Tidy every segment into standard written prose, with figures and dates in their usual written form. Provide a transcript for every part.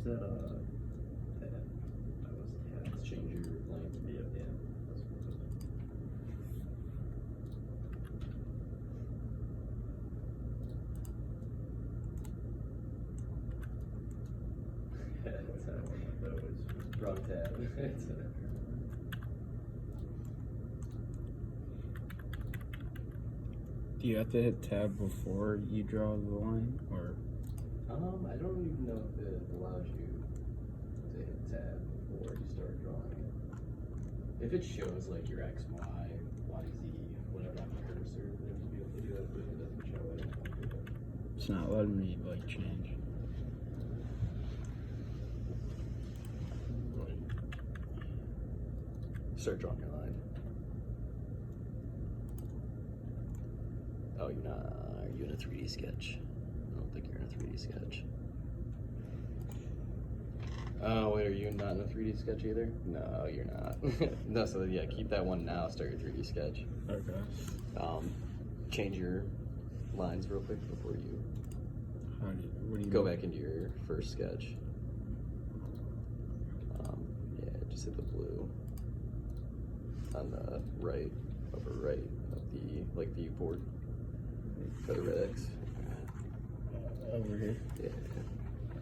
Where's that, tab? That was tab. Let's change your length. Yeah, yeah. That's what it is. That's That one, that was wrong tab. Do you have to hit tab before you draw the line, or? I don't even know if it allows you to hit tab before you start drawing it. If it shows like your X, Y, Y, Z, whatever on the cursor, then you'll be able to do it, but if it doesn't show it, it won't do it. It's not letting me like change. Start drawing your line. Oh, you're not. Are you in a 3D sketch? I don't think you're in a 3D sketch. Oh, wait, are you not in a 3D sketch either? No, you're not. No, so yeah, keep that one now. Start your 3D sketch. Okay. Change your lines real quick before you What do you go mean? back into your first sketch. Yeah, just hit the blue on the right, upper right of the viewport. For the red X. Over here. Yeah.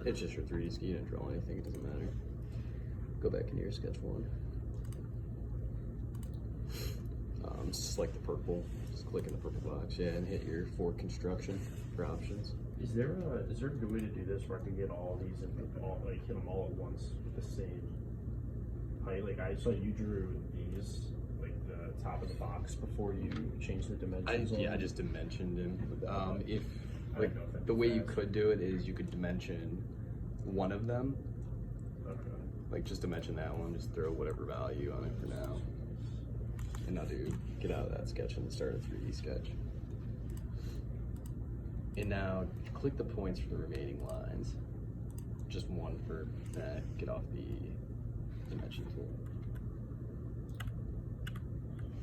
It's just your 3D ski. You didn't draw anything, it doesn't matter. Go back into your sketch one. Select the purple. Just click in the purple box, yeah, and hit your for construction for options. Is there a good way to do this where I can get all these and hit them all at once with the same height? Like I saw you drew these, like the top of the box before you changed the dimensions. I just dimensioned them. If I don't know if that'd the be way you fast. could do it is you could dimension one of them. Okay. Like just dimension that one, just throw whatever value on it for now. And now get out of that sketch and start a 3D sketch. And now click the points for the remaining lines. Just one for that. Get off the dimension tool.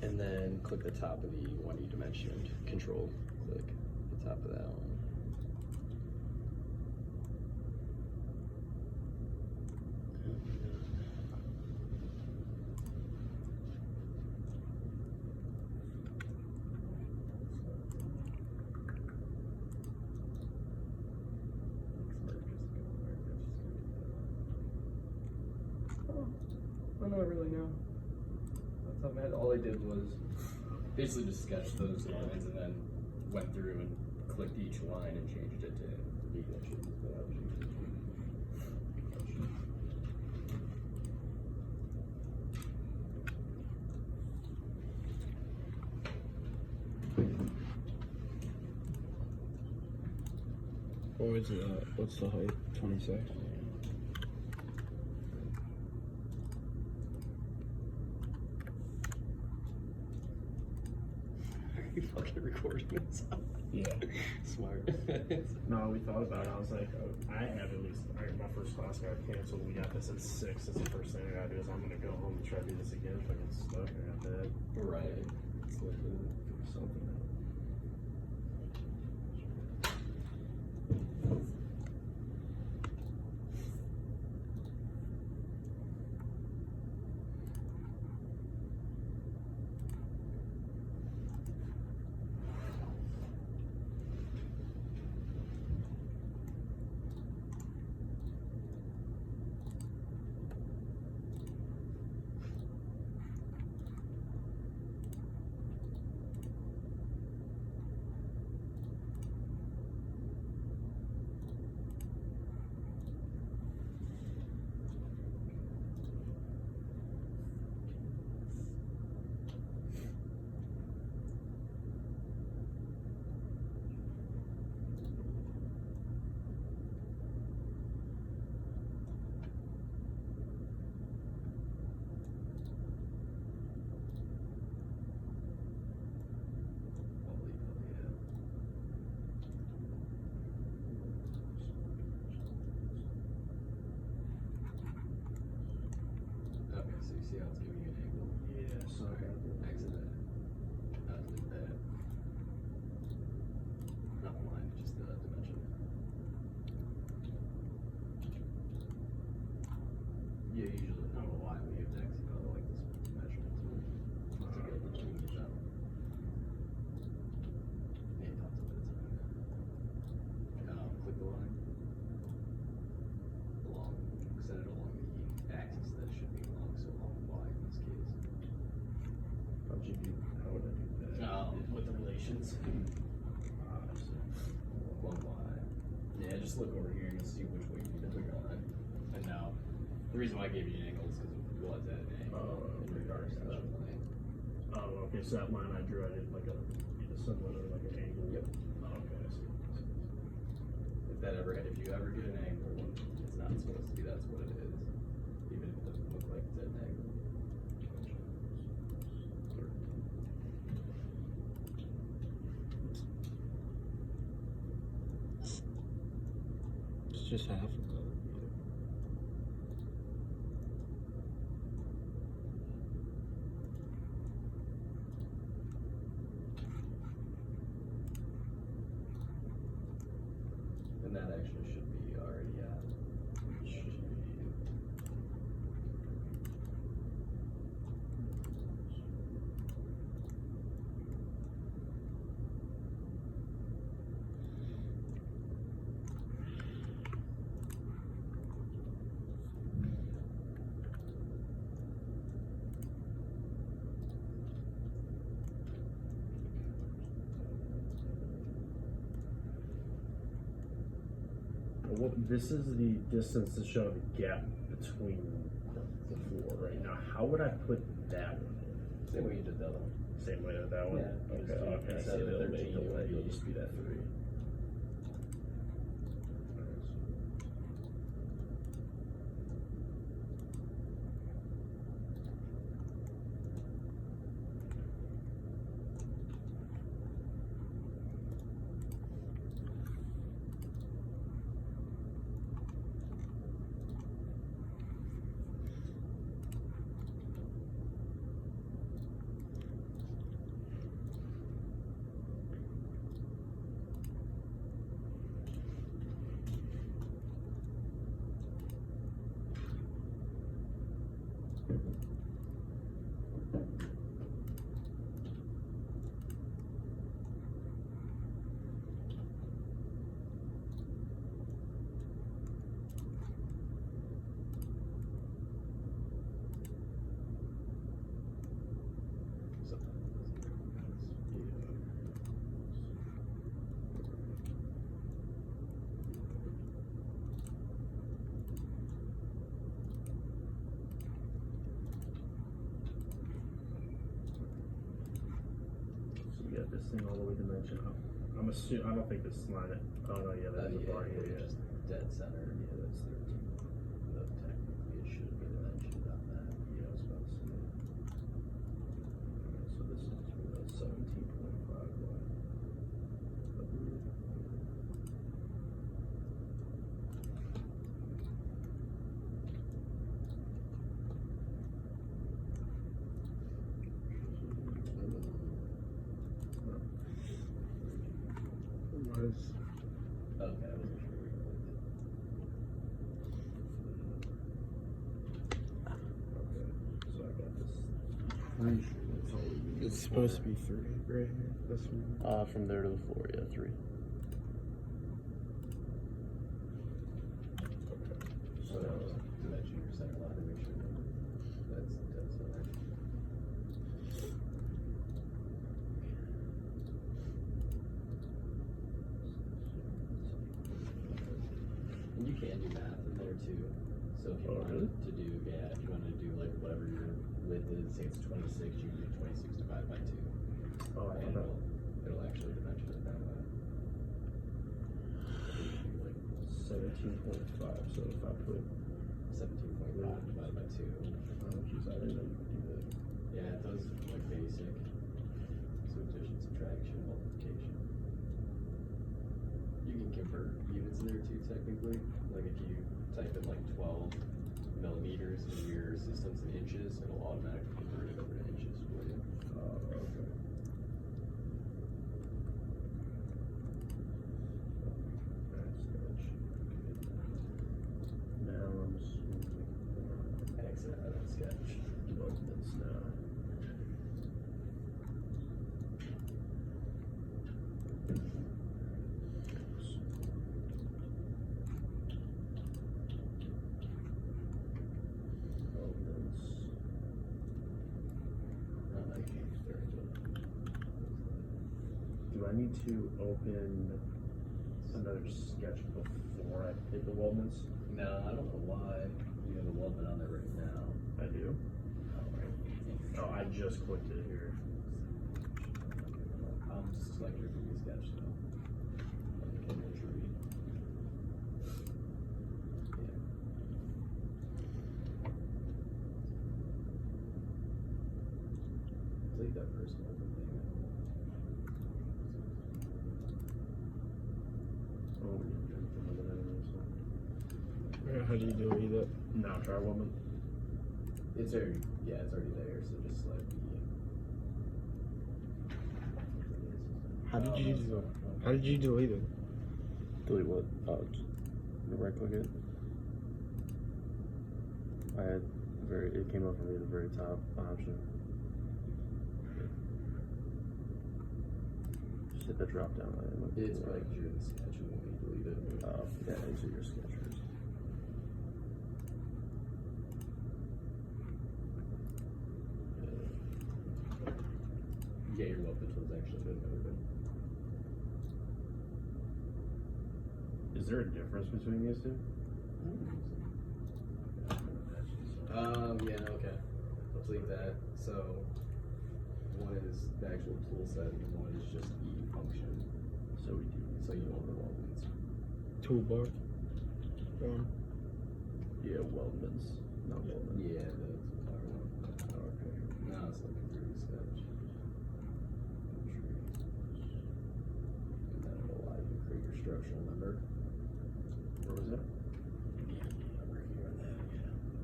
And then click the top of the one you dimensioned. Control click the top of that one. I don't really know. That's how bad. All I did was Basically just sketched those lines and then went through and clicked each line and changed it to be dimensions without changing. What was it? What's the height? 26. Are you fucking recording this? Yeah. Smart. no. We thought about it. I was like, I have at least. My first class got canceled. We got this at 6. That's the first thing I gotta do is I'm gonna go home and try to do this again. If I get stuck, I got that. Right. It's like Something. elevations. One Y. Yeah, just look over here and you'll see which way you need to put your line. And now, the reason why I gave you an angle is because it was at an angle in regards to that line. Oh, okay, so that line I drew, I did like a similar, like an angle. Yep. Oh, okay, I see. If you ever get an angle, it's not supposed to be that's what it is. Even if it doesn't look like it's at an angle. It's just half of it. And that actually should be already at. Should be. Well, this is the distance to show the gap between the floor right now. How would I put that one in? Same way you did that one. Same way with that one? Yeah, Okay, just okay. I instead see of the 13, delay, you'll it'll just be that 3. You got this thing all the way dimension up. I'm assuming, I don't think this line, oh no, yeah, that's a bar here, yeah. Just dead center. Yeah, that's 13. But technically, it should be dimensioned on that. Yeah, I was about to say. Okay, so this is 17.5 line. I believe. Was Okay, I wasn't sure where you put it. Okay, so I got this. three. It's all- It's supposed to be 3 right here. This one. From there to the floor, yeah, 3. So dimension your center line to make sure that's dead center. And you can do math in there too. So if you Oh, wanted really? to do, yeah, if you wanted to do like whatever your width is, say it's 26, you can do 26 divided by 2. Oh, I And thought it'll actually dimension it that way. like 17.5, so if I put, 17.5 divided by 2. oh geez, I didn't know you could do that. Yeah, it does like basic. So addition, subtraction, multiplication. You can convert units in there too, technically. Like if you type in like 12 millimeters in your system's in inches, it'll automatically convert it over to inches for you. Okay. That's sketch. Now I'm assuming Exit out of sketch. movements now. Movements. Not like very good. Do I need to open another sketch before I hit the weldments? No, I don't know why you have a weldment on there right now. I do. Oh, I just clicked it here. Just select your previous sketch though. Like the tree. Yeah. Delete that first open thing. Oh, we didn't do anything with it anyway, so. How do you delete it? Now try weldment. It's already there, so just select How did you delete it? Delete what? Right click it. It came up for me at the very top option. Just hit the drop down line. It's like you're in the sketch and when you delete it. Yeah, exit your sketchers. Yeah, your weapon tool's actually been open. Is there a difference between these two? Yeah, okay. Let's leave that. So, one is the actual tool set and one is just the function. So we do. So you want the weldments. Toolbar. Yeah, weldments. Not weldments. Yeah, that's what I want. Okay. Now it's looking through the sketch. And then it'll allow you to create your structural number. Where was it? Over here and then,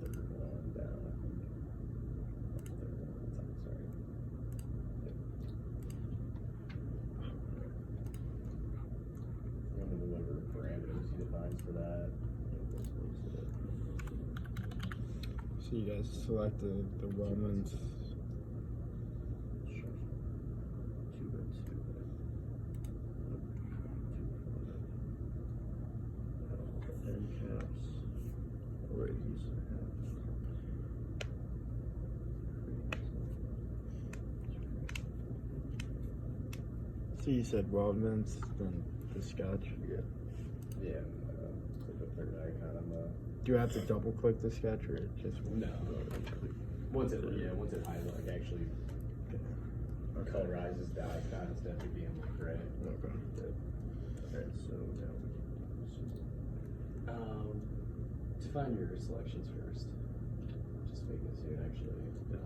third one down, I think. Third one on top, sorry. Yep. And then whatever parameters he defines for that. So you guys select the weldments. End caps. Raise. So you said weldments, then the sketch. Yeah. Yeah, click the third icon on the. Do you have to double click the sketch or just No. Once it highlights, like actually colorizes the icon instead of being like gray. Okay. Alright, so now Define your selections first. Just make this here actually.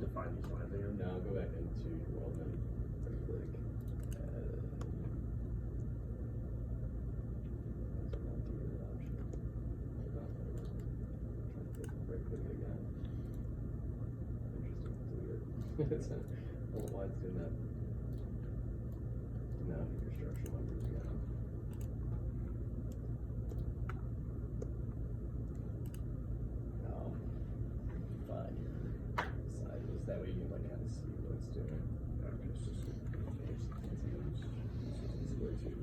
define these lines again. Now go back into your weldment. Right click. Right click it again. Interesting. It's weird. I don't know why it's doing that. Now hit your structural numbers again. Now find your sideways. That way you can like kind of see what it's doing. Okay, so Square two.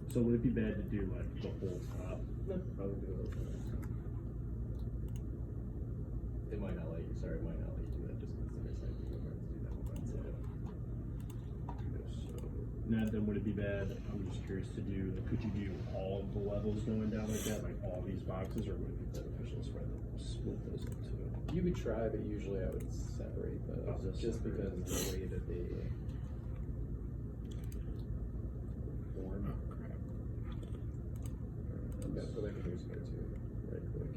So would it be bad to do like the whole top? No, probably do it. It might not let you. Sorry, it might not let you do that just because there's like you to do that one. So now then would it be bad? I'm just curious to do. Like, could you do all of the levels going down like that, like all these boxes, or would it be beneficial to split those up too? You could try, but usually I would separate those just because of the way that they form. Yeah, go back to your square tube. Right click.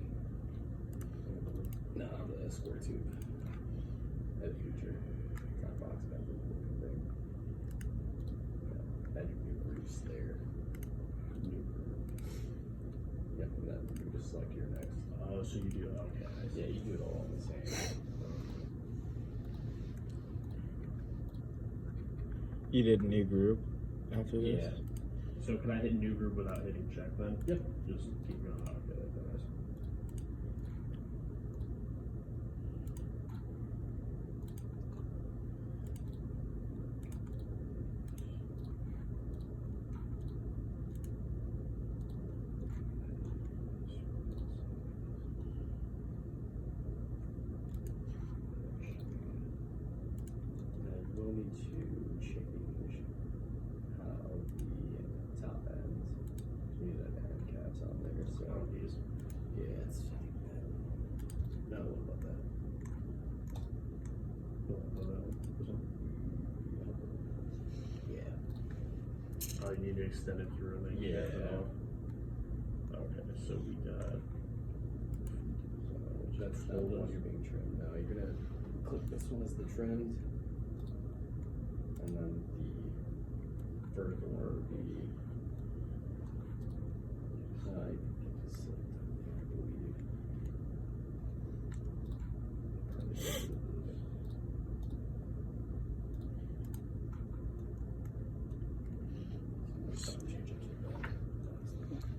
No, the square tube. Add future. Drop box member looking thing. Yeah. Add your new groups there. New group. Yep, and then you just select your next. Oh, so you do. Okay. I see. Yeah, you do it all in the same. You did new group after this? Yeah. So can I hit new group without hitting check then? Yep. Just keep going. Okay, that's nice. will need to change how the top ends. We need to have end caps on there. So Oh, these. yeah, it's. No, what about that? Yeah. Oh, you need to extend it through and then Yeah. cap it off. Okay, so we got. That's not the one you're being trimmed. Now you're gonna click this one as the trimmed, and then the vertical one would be. I just select, I believe.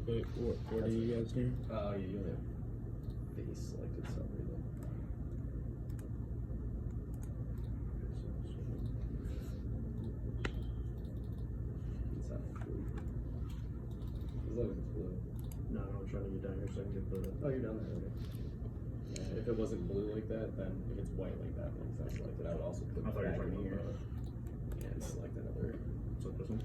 Wait, what are you guys doing? Oh, you only have face selected for some reason. It's not blue. As long as it's blue. No, I'm trying to get down here so I can get the. Oh, you're down there, okay. Yeah, if it wasn't blue like that, then if it's white like that, then it's not selected. I would also click I thought you back were in talking here about and select another. So this one?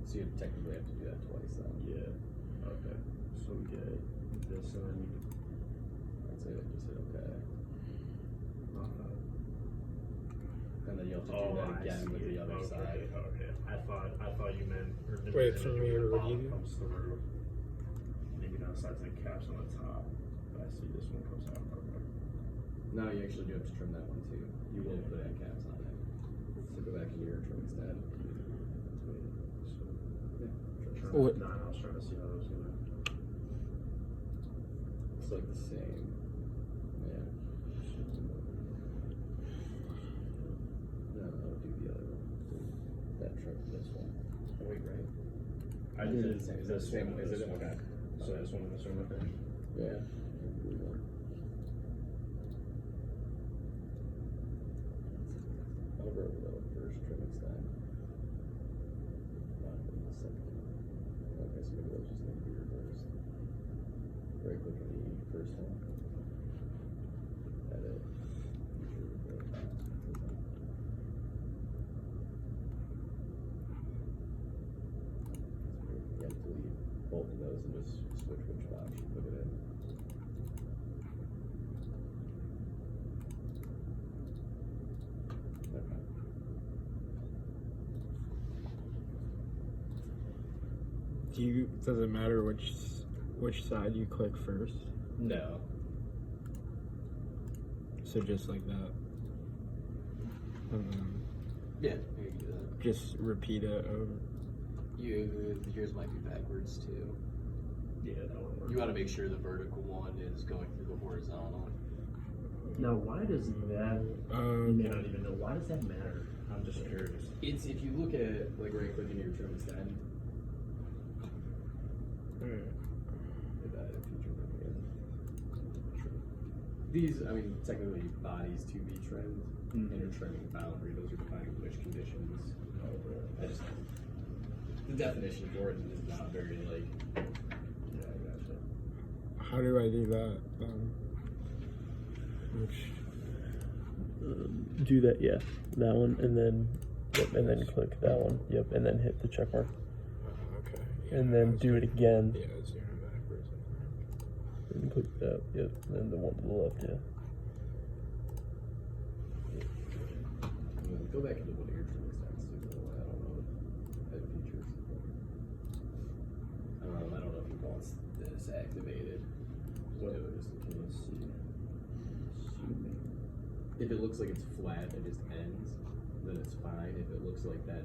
So you technically have to do that twice then. Yeah. Okay. So we get this and then you. That's it, just hit okay. And then you have to do Oh, that I again see with it. the other Okay, side. Okay. I thought you meant. Or Wait, from here, what do you do? Comes through. Maybe down the sides and caps on the top. But I see this one comes out. Okay. No, you actually do have to trim that one too. You will put end caps on it. So go back here, trim extend. Yeah, trim What? No, I was trying to see how it was gonna. It's like the same. Yeah. No, do the other one. That trim, this one. Oh, wait, right? I Is did it the same? Is it the same? one, Is this it? one. Okay. So this one and this one, okay. Yeah. I'll go with the first trim extend. Not in the second. Okay, so maybe those just need to be reversed. Right click on the first one. Edit. Yeah, delete both of those and just switch which box you put it in. Okay. Does it matter which side you click first? No. So just like that. And then Yeah, you can do that. just repeat it over. Yours might be backwards too. Yeah, that one works. You want to make sure the vertical one is going through the horizontal. Now, why does that? You may not even know. Why does that matter? I'm just curious. It's if you look at like right click in your trim extend. Hit that feature again. These, I mean, technically bodies to be trimmed, and you're trimming boundary. Those are defining which conditions. I just the definition for it is not very like. Yeah, I gotcha. How do I do that? Do that, yeah. That one, and then, yep, and then click that one, yep, and then hit the check mark. Okay. And then do it again. Yeah, it's doing it backwards. And click that, yep, and then the one to the left, yeah. Go back into one of your trim extends too. I don't know head features. I don't know if he wants this activated. What it was. Let's see. If it looks like it's flat and just ends, then it's fine. If it looks like that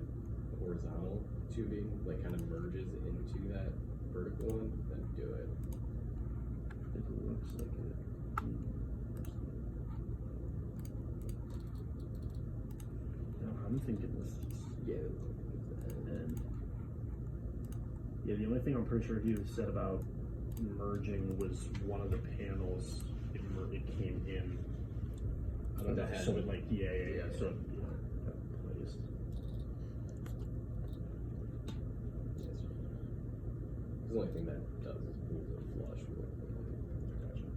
horizontal tubing like kind of merges into that vertical one, then do it. It looks like it. No, I'm thinking this is. Yeah. And yeah, the only thing I'm pretty sure he said about merging was one of the panels. It came in. On the head. So it like yeah. So that placed. The only thing that does is move it flush with it. Gotcha.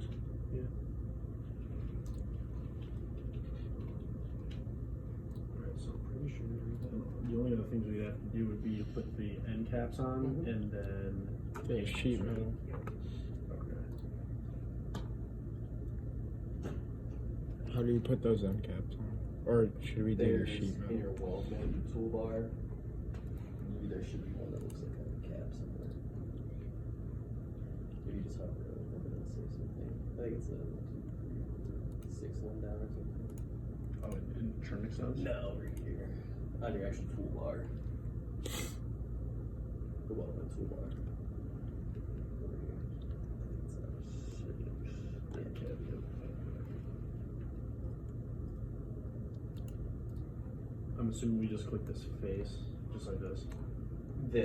works. Yeah. Alright, so I'm pretty sure the only other things we'd have to do would be to put the end caps on Mhm. and then Yeah, sheet metal. Okay. How do you put those end caps on? Or should we do There's sheet in metal? your weldment toolbar. There should be one that looks like a cap somewhere. If you just hover over it, it'll say something. I think it's a 1, 2, 3, 4, 6 one down or something. Oh, in trim extends? No, right here. On your actual toolbar. The weldment toolbar. Over here. It's End cap, yep. I'm assuming we just click this face, just like this. the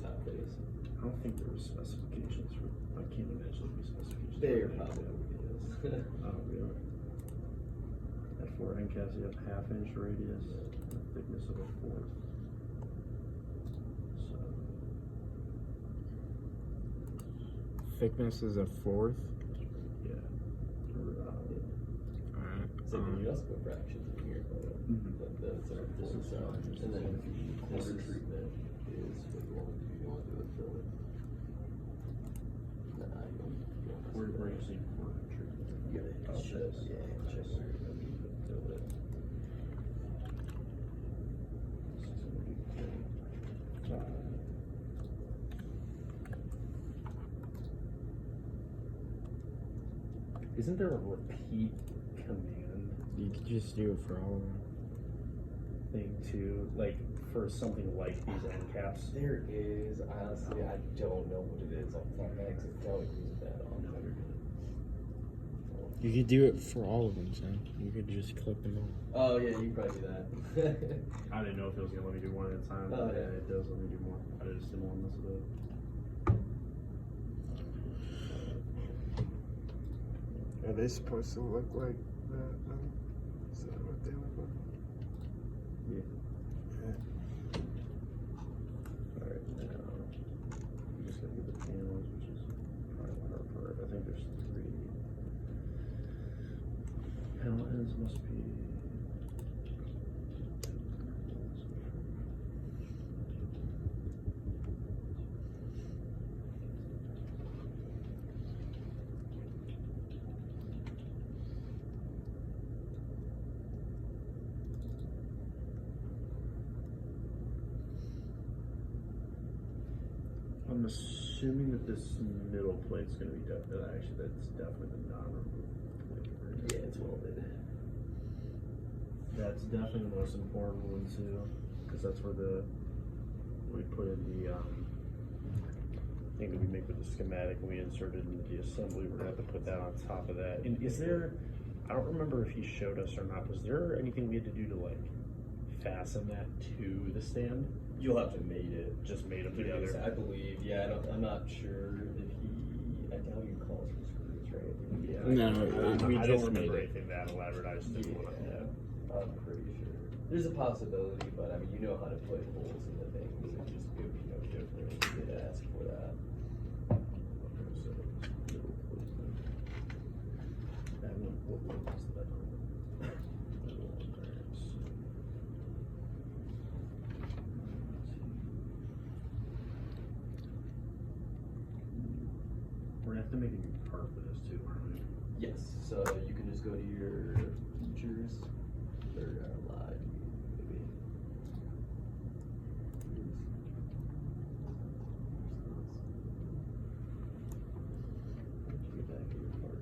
top face. I don't think there were specifications for. I can't imagine there'd be specifications. There for probably is. Oh, really? At 4 end caps, you have 1/2 inch radius, the thickness of a 1/4. So, Thickness is a 1/4. yeah. Or, Alright. So you also put fractions in here, Mhm. but that's our This full is sound. fine. And then the quarter This is- treatment is what you want to do. You want to do a fill it. Nah, you want where you see quarter treatment? You gotta Oh, check, this. yeah, check This. where you're gonna need to fill it. This is gonna be 5. Isn't there a repeat command You could just do it for all of them. thing too? Like for something like these end caps? There is, honestly, I don't know what it is off the top of my head, 'cause I don't use that often. You could do it for all of them, Sam. You could just click them all. Oh, yeah, you can probably do that. I didn't know if it was gonna let me do one at a time. Oh, but yeah. It does let me do more. I just didn't want to mess with it. Are they supposed to look like that? Is that what they look like? Alright, now I'm just gonna get the panels, which is probably the hard part. I think there's 3. Panel ends must be. I'm assuming that this middle plate's gonna be actually that's definitely the non-removable plate. Right? Yeah, it's welded. That's definitely the most important one too, because that's where we put in the thing that we make with the schematic and we inserted into the assembly. We're gonna have to put that on top of that. And is there? I don't remember if he showed us or not. Was there anything we had to do to like fasten that to the stand? You'll have to mate it. Just made them Because together. I believe, yeah, I'm not sure if I doubt he calls for screws, right? Yeah. No, we I just don't made remember it. anything that elaborate. I just didn't want to. Yeah, I'm pretty sure. There's a possibility, but I mean, you know how to put holes in the things. It just it would be no different if you did ask for that. That one, what was that? We're gonna have to make a new part for this too, aren't we? Yes, so you can just go to your features or live, maybe. Get back to your part.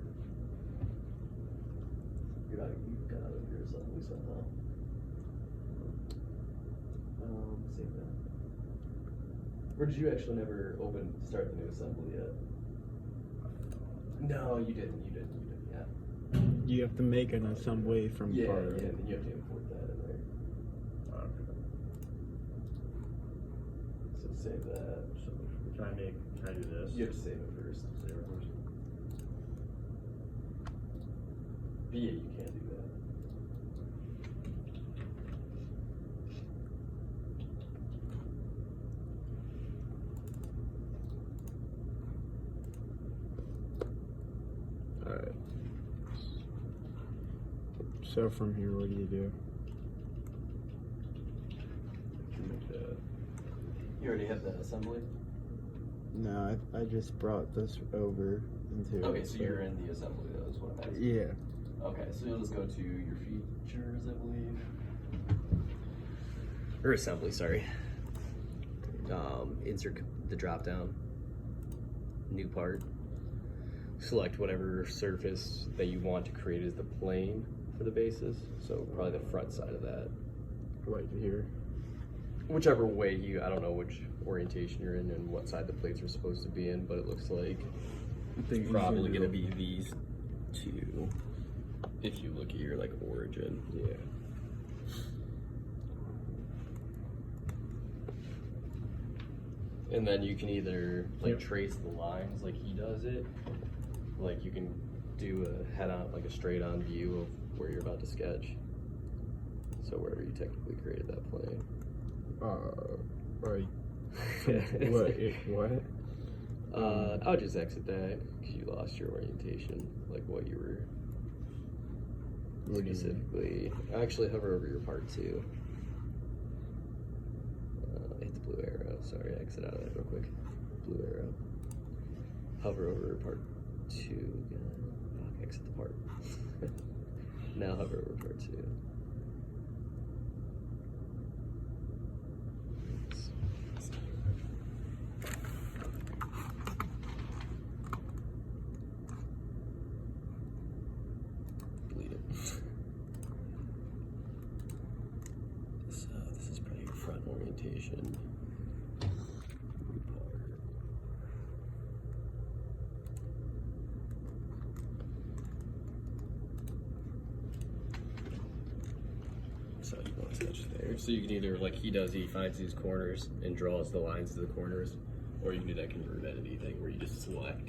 You've got out of your assembly somehow. Save that. Or did you actually never start the new assembly yet? No, you didn't, yeah. You have to make an assembly from Yeah, part. and then you have to import that in there. So save that. So can I do this? You have to save it first. Save it first. But yeah, you can do that. Alright. Alright. So from here, what do you do? You already have that assembly? No, I just brought this over into Okay, it, so you're in the assembly though, is what I'm asking. Yeah. Okay, so you'll just go to your features, I believe. Or assembly, sorry. Insert the drop down. New part. Select whatever surface that you want to create as the plane for the bases. So probably the front side of that. Right here. Whichever way I don't know which orientation you're in and what side the plates are supposed to be in, but it looks like it's probably going to be these two. If you look at your like origin. Yeah. And then you can either like trace the lines like he does it, like you can do a head-on, like a straight-on view of where you're about to sketch. So wherever you technically created that plane. Right. What? I would just exit that because you lost your orientation, like what you were What do you mean? specifically. Actually, hover over your part 2. Hit the blue arrow. Sorry, exit out of that real quick. Blue arrow. Hover over part 2 again. Fuck, exit the part. Now hover over part 2. Delete it. So this is probably your front orientation. New part. So you want to sketch there. So you can either, like he does, he finds these corners and draws the lines to the corners, or you can do that convert entity thing where you just select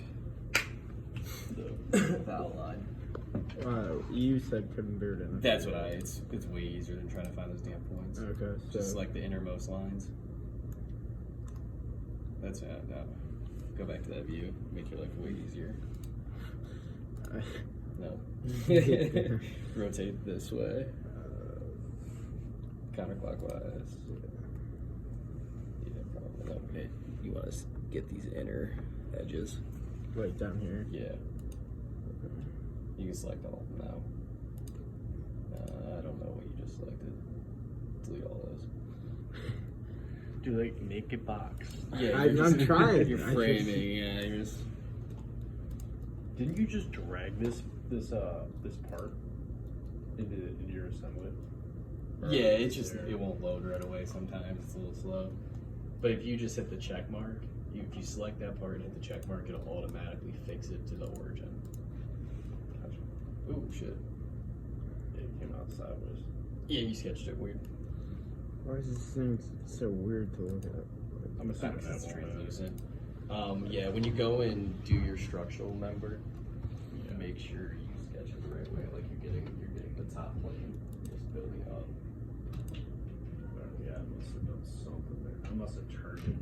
the outline. You said convert in. That's what it's way easier than trying to find those damn points. Okay, so Just select the innermost lines. That's it. No. Go back to that view. Make your life way easier. No. Rotate this way. Counterclockwise. Yeah, probably. No, okay. You want to get these inner edges. right down here. Yeah. You can select all of them now. I don't know what you just selected. Delete all those. Do like naked box. Yeah, I'm trying. You're I just- framing. Yeah, you're just. Didn't you just drag this part into your assembly? Or Yeah, it's is just there- it won't load right away. Sometimes it's a little slow. But if you just hit the check mark, if you select that part and hit the check mark, it'll automatically fix it to the origin. Gotcha. Ooh, shit. It came out sideways. Yeah, you sketched it weird. Why is this thing so weird to look at? I'm assuming Because it's that won't translucent. Yeah, when you go and do your structural member, make sure you sketch it the right way, like you're getting the top plane just building up. Yeah, I must have done something there. I must have turned it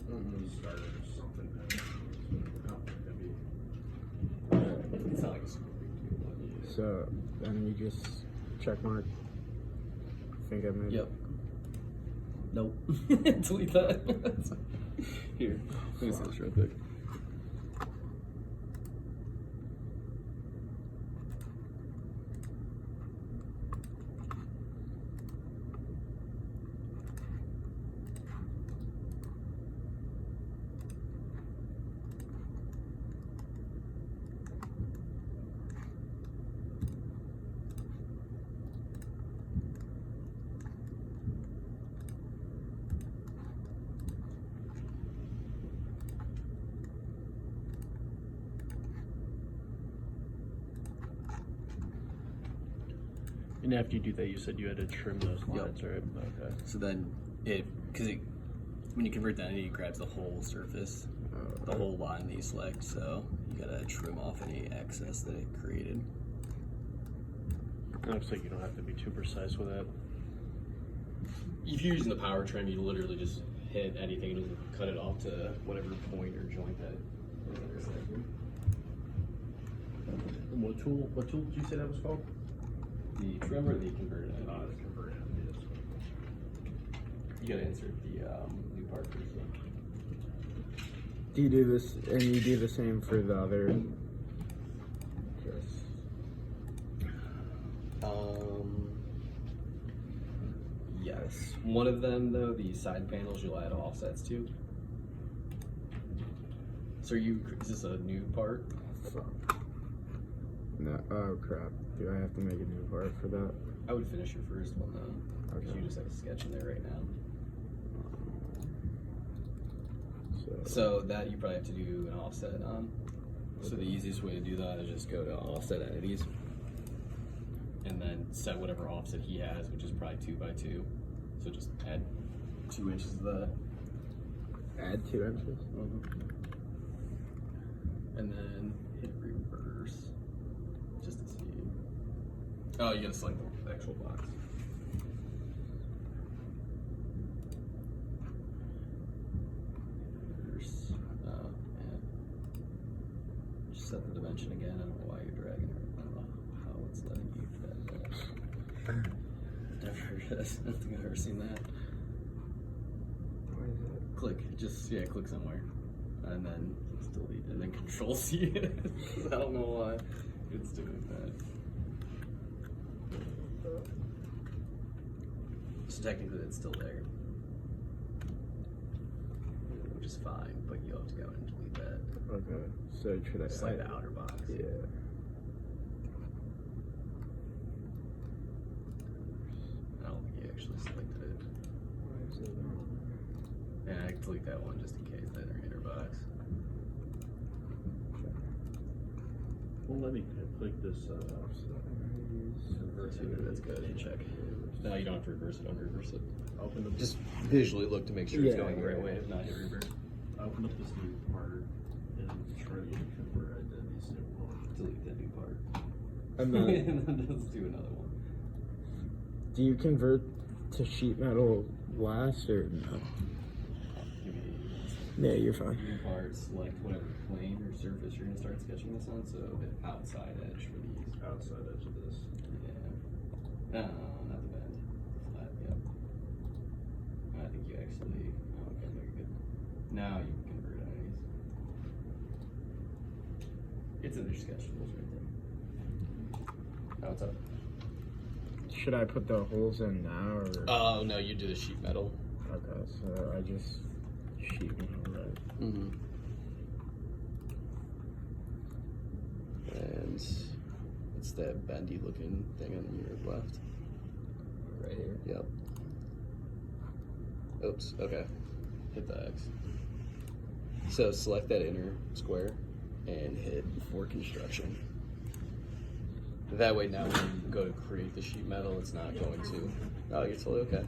and started or something. Oh, that'd be. It's not like a super big deal. But yeah. So then you just check mark. I think I made Yep. Nope. Delete that. Here, let me see this real quick. And after you do that, you said you had to trim those lines, right? Okay. So then, when you convert that, it grabs the whole surface, the whole line that you select. So you gotta trim off any excess that it created. It looks like you don't have to be too precise with that. If you're using the power trim, you literally just hit anything and it'll cut it off to whatever point or joint that is intersecting. And what tool did you say that was called? The trim or the converted end? The converter. You gotta insert the new part first. Do you do this, and you do the same for the other? Yes. One of them, though, the side panels, you'll add offsets to. So is this a new part? Fuck. No. Oh crap. Do I have to make a new part for that? I would finish your first one, though. Because Okay. you just have a sketch in there right now. So So that you probably have to do an offset on. So the easiest way to do that is just go to offset entities. And then set whatever offset he has, which is probably 2 by 2. So just add 2 inches of that. add 2 inches. And then hit reverse. Just to see. Oh, you gotta select the actual box. Reverse. Oh, man. Just set the dimension again. I don't know why you're dragging it. I don't know how it's letting you do that. Never heard of this. I don't think I've ever seen that. Why is it? Click. Just, yeah, click somewhere. And then just delete. And then Control C it. I don't know why it's doing that. So technically it's still there. Which is fine, but you'll have to go and delete that. Okay. So should I? Just like the outer box. Yeah. I don't think you actually selected it. Why is it not? And I delete that one just in case, that inner box. Well, let me click this. Reverse it, that's good, and check. No, you don't have to reverse it, reverse it. Open up Just visually look to make sure it's Yeah, going the right yeah. way, if not, hit reverse. open up this new part and try to get a converter identity symbol. Delete that new part. And then, And then let's do another one. do you convert to sheet metal last or no? Give me Yeah, you're fine. new part, select whatever plane or surface you're gonna start sketching this on, so hit outside edge for these. Outside edge of this. Yeah. No, not the bend. Flat, yep. I think you actually, oh, okay, very good. Now you can convert entities. It's in their sketch tools right there. Oh, what's up? Should I put the holes in now or? Oh, no, you do the sheet metal. Okay, so I just sheet metal, right? Mm-hmm. And it's that bendy looking thing on your left. Right here. Yep. Oops, okay. Hit the X. So select that inner square and hit for construction. That way now when you go to create the sheet metal, it's not going to, oh, it's totally okay.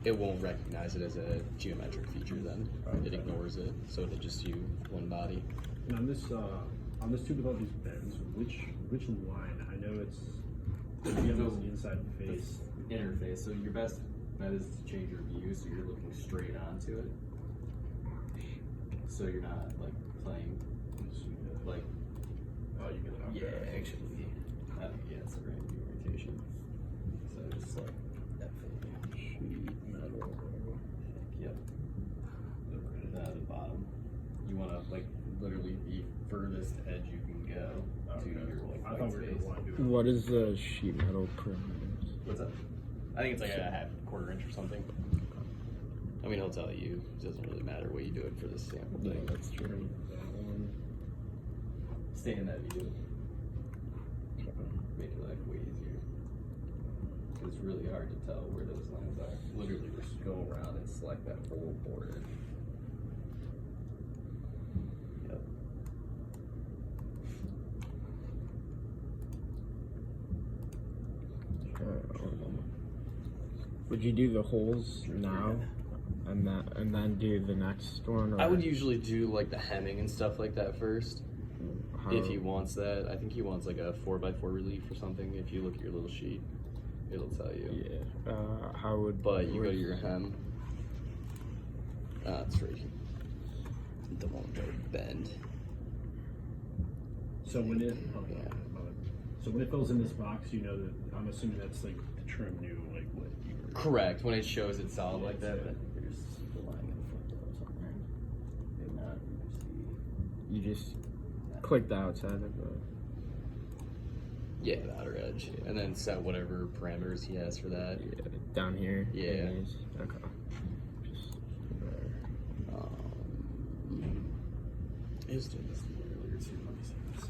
It won't recognize it as a geometric feature then. It ignores it, so it'll just do one body. And on this tube with all these bends, which line? I know it's the inside face. Interface, so your best bet is to change your view so you're looking straight onto it. So you're not like playing like, Oh, you get it. yeah, actually, I think, yeah, it's the right view orientation. So just like that Sheet metal. yep. The bottom. You want to like literally the furthest edge you can go to your like I white thought we were space. going to do it. What is the sheet metal parameters? What's up? I think it's like a half quarter inch or something. I mean, he'll tell you. It doesn't really matter what you do it for this sample Yeah, thing. that's true. That one. Stay in that view. Make your life way easier. 'Cause it's really hard to tell where those lines are. Literally, just go around and select that whole border. Yep. Would you do the holes now, and then do the next one? Or I would usually do like the hemming and stuff like that first. how, If he wants that, I think he wants like a 4x4 relief or something. If you look at your little sheet, it'll tell you. Yeah. How would? But you go to your hem. It's right here. The one right bend. So when it, so when it fills in this box, you know that I'm assuming that's like to trim new, like what you were. Correct. When it shows it solid like that, but there's the line in front of somewhere. If not, you You just click the outside of the. yeah, the outer edge, and then set whatever parameters he has for that. Yeah, down here. Yeah. it is. Okay. Just there. I was doing this earlier too. Let me see this.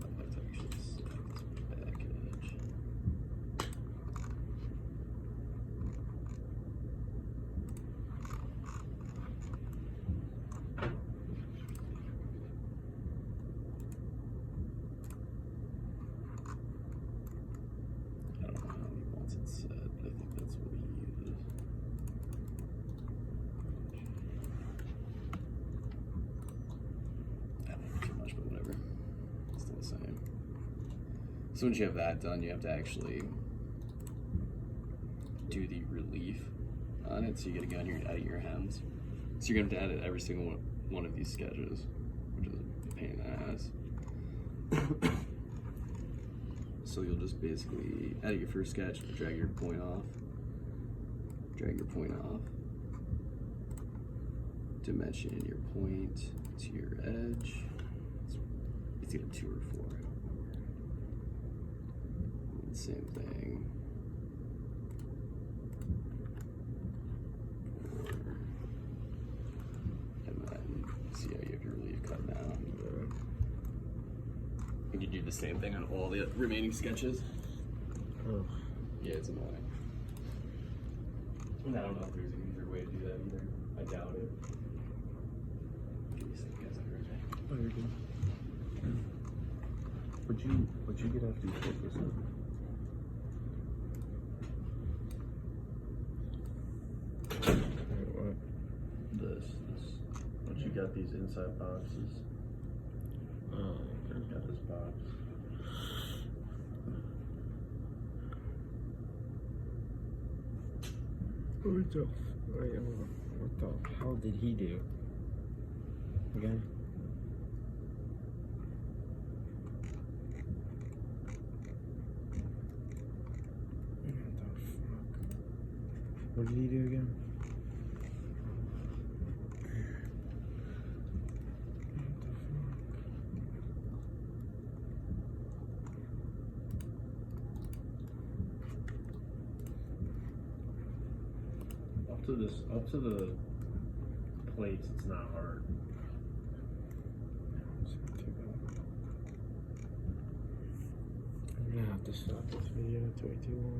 I'd like to actually select this back edge. I don't know how he wants it set. I think that's what he uses. I don't know too much, but whatever. It's still the same. So once you have that done, you have to actually do the relief on it. So you gotta go on your edit your hems. So you're gonna have to edit every single one of these sketches, which is a pain in the ass. So you'll just basically edit your first sketch, drag your point off, dimension your point to your edge. It's either 2 or 4. And same thing. 4. And then see how you have your relief cut now. And you do the same thing on all the remaining sketches. Oh. Yeah, it's annoying. And I don't know if there's an easier way to do that either. I doubt it. Give me a second, guys. I'll be right back. Oh, you're good. What'd you get after you put this up? Wait, what? This. Once you got these inside boxes, Oh. you got this box. What the? Wait, hold on. What the hell did he do? Again? What did he do again? Up to the plates, it's not hard. I'm gonna have to stop this video. It's way too long.